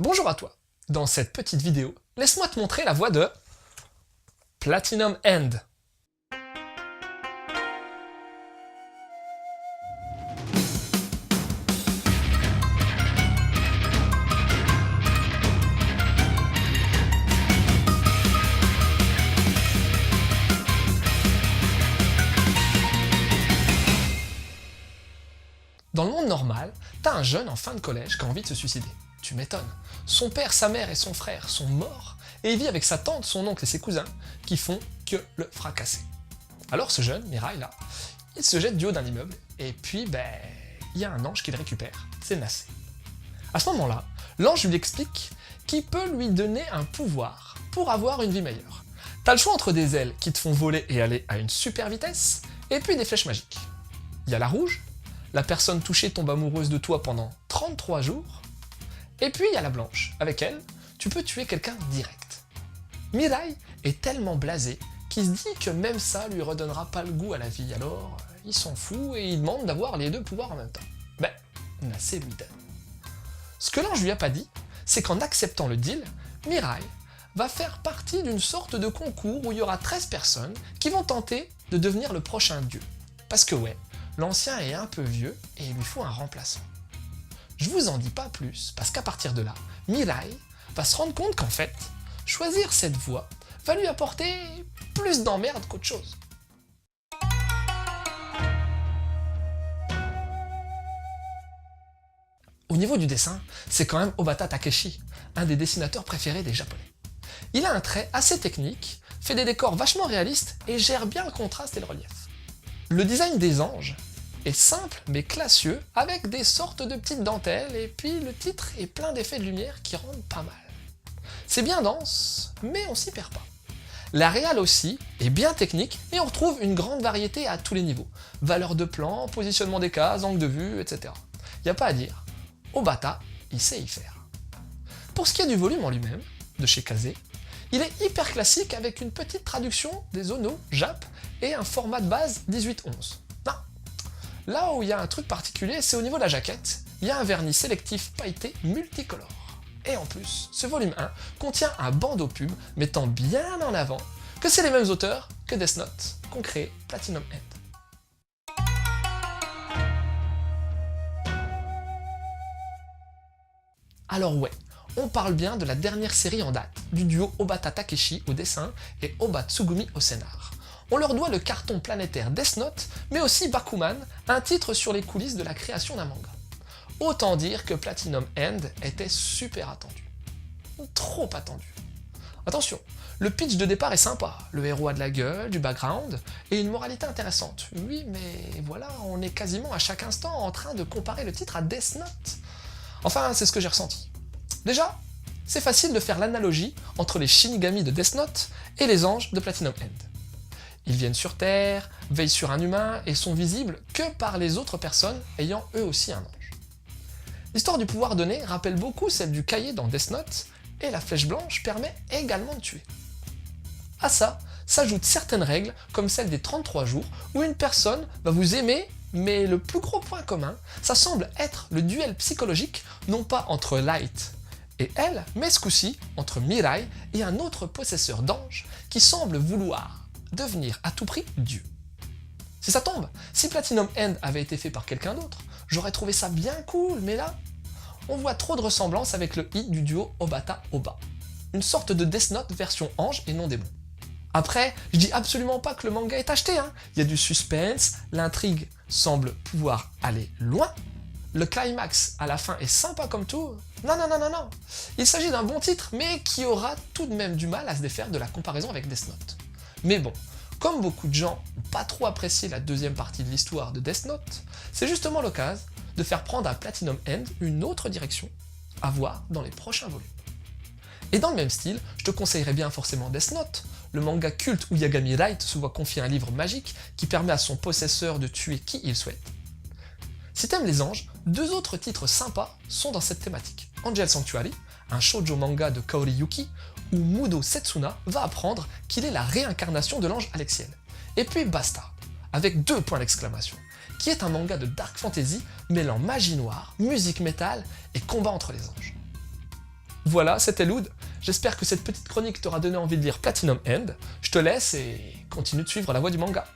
Bonjour à toi. Dans cette petite vidéo, laisse-moi te montrer la voix de Platinum End. Dans le monde normal, t'as un jeune en fin de collège qui a envie de se suicider. Tu m'étonnes. Son père, sa mère et son frère sont morts et il vit avec sa tante, son oncle et ses cousins qui font que le fracasser. Alors ce jeune, Mirai là, il se jette du haut d'un immeuble et puis il y a un ange qui le récupère, c'est Nassé. À ce moment-là, l'ange lui explique qu'il peut lui donner un pouvoir pour avoir une vie meilleure. T'as le choix entre des ailes qui te font voler et aller à une super vitesse et puis des flèches magiques. Il y a la rouge, la personne touchée tombe amoureuse de toi pendant 33 jours. Et puis il y a la blanche, avec elle, tu peux tuer quelqu'un direct. Mirai est tellement blasé qu'il se dit que même ça lui redonnera pas le goût à la vie, alors il s'en fout et il demande d'avoir les deux pouvoirs en même temps. Nassé lui donne. Ce que l'ange lui a pas dit, c'est qu'en acceptant le deal, Mirai va faire partie d'une sorte de concours où il y aura 13 personnes qui vont tenter de devenir le prochain dieu. Parce que ouais, l'ancien est un peu vieux et il lui faut un remplaçant. Je vous en dis pas plus, parce qu'à partir de là, Mirai va se rendre compte qu'en fait, choisir cette voie va lui apporter plus d'emmerde qu'autre chose. Au niveau du dessin, c'est quand même Obata Takeshi, un des dessinateurs préférés des Japonais. Il a un trait assez technique, fait des décors vachement réalistes et gère bien le contraste et le relief. Le design des anges est simple mais classieux, avec des sortes de petites dentelles, et puis le titre est plein d'effets de lumière qui rendent pas mal. C'est bien dense, mais on s'y perd pas. La réal aussi est bien technique, et on retrouve une grande variété à tous les niveaux. Valeur de plan, positionnement des cases, angle de vue, etc. Y a pas à dire, Obata, il sait y faire. Pour ce qui est du volume en lui-même, de chez Kazé, il est hyper classique avec une petite traduction des Ono, Jap, et un format de base 18-11. Là où il y a un truc particulier, c'est au niveau de la jaquette, il y a un vernis sélectif pailleté multicolore. Et en plus, ce volume 1 contient un bandeau pub mettant bien en avant que c'est les mêmes auteurs que Death Note qu'ont créé Platinum End. Alors ouais, on parle bien de la dernière série en date, du duo Obata Takeshi au dessin et Oba Tsugumi au scénar. On leur doit le carton planétaire Death Note, mais aussi Bakuman, un titre sur les coulisses de la création d'un manga. Autant dire que Platinum End était super attendu. Trop attendu. Attention, le pitch de départ est sympa, le héros a de la gueule, du background, et une moralité intéressante. Oui, mais voilà, on est quasiment à chaque instant en train de comparer le titre à Death Note. Enfin, c'est ce que j'ai ressenti. Déjà, c'est facile de faire l'analogie entre les Shinigami de Death Note et les anges de Platinum End. Ils viennent sur Terre, veillent sur un humain et sont visibles que par les autres personnes ayant eux aussi un ange. L'histoire du pouvoir donné rappelle beaucoup celle du cahier dans Death Note, et la flèche blanche permet également de tuer. À ça, s'ajoutent certaines règles comme celle des 33 jours où une personne va vous aimer, mais le plus gros point commun, ça semble être le duel psychologique non pas entre Light et elle, mais ce coup-ci entre Mirai et un autre possesseur d'ange qui semble vouloir devenir à tout prix Dieu. Si ça tombe, si Platinum End avait été fait par quelqu'un d'autre, j'aurais trouvé ça bien cool, mais là, on voit trop de ressemblances avec le hit du duo Obata-Oba. Une sorte de Death Note version ange et non démon. Après, je dis absolument pas que le manga est acheté, hein. Il y a du suspense, l'intrigue semble pouvoir aller loin, le climax à la fin est sympa comme tout. Non. Il s'agit d'un bon titre, mais qui aura tout de même du mal à se défaire de la comparaison avec Death Note. Mais bon, comme beaucoup de gens n'ont pas trop apprécié la deuxième partie de l'histoire de Death Note, c'est justement l'occasion de faire prendre à Platinum End une autre direction, à voir dans les prochains volumes. Et dans le même style, je te conseillerais bien forcément Death Note, le manga culte où Yagami Light se voit confier un livre magique qui permet à son possesseur de tuer qui il souhaite. Si t'aimes les anges, deux autres titres sympas sont dans cette thématique. Angel Sanctuary, un shoujo manga de Kaori Yuki, où Mudo Setsuna va apprendre qu'il est la réincarnation de l'ange Alexiel. Et puis Bastard, avec 2 points d'exclamation, qui est un manga de dark fantasy mêlant magie noire, musique métal et combat entre les anges. Voilà, c'était Loud. J'espère que cette petite chronique t'aura donné envie de lire Platinum End. Je te laisse et continue de suivre la voie du manga.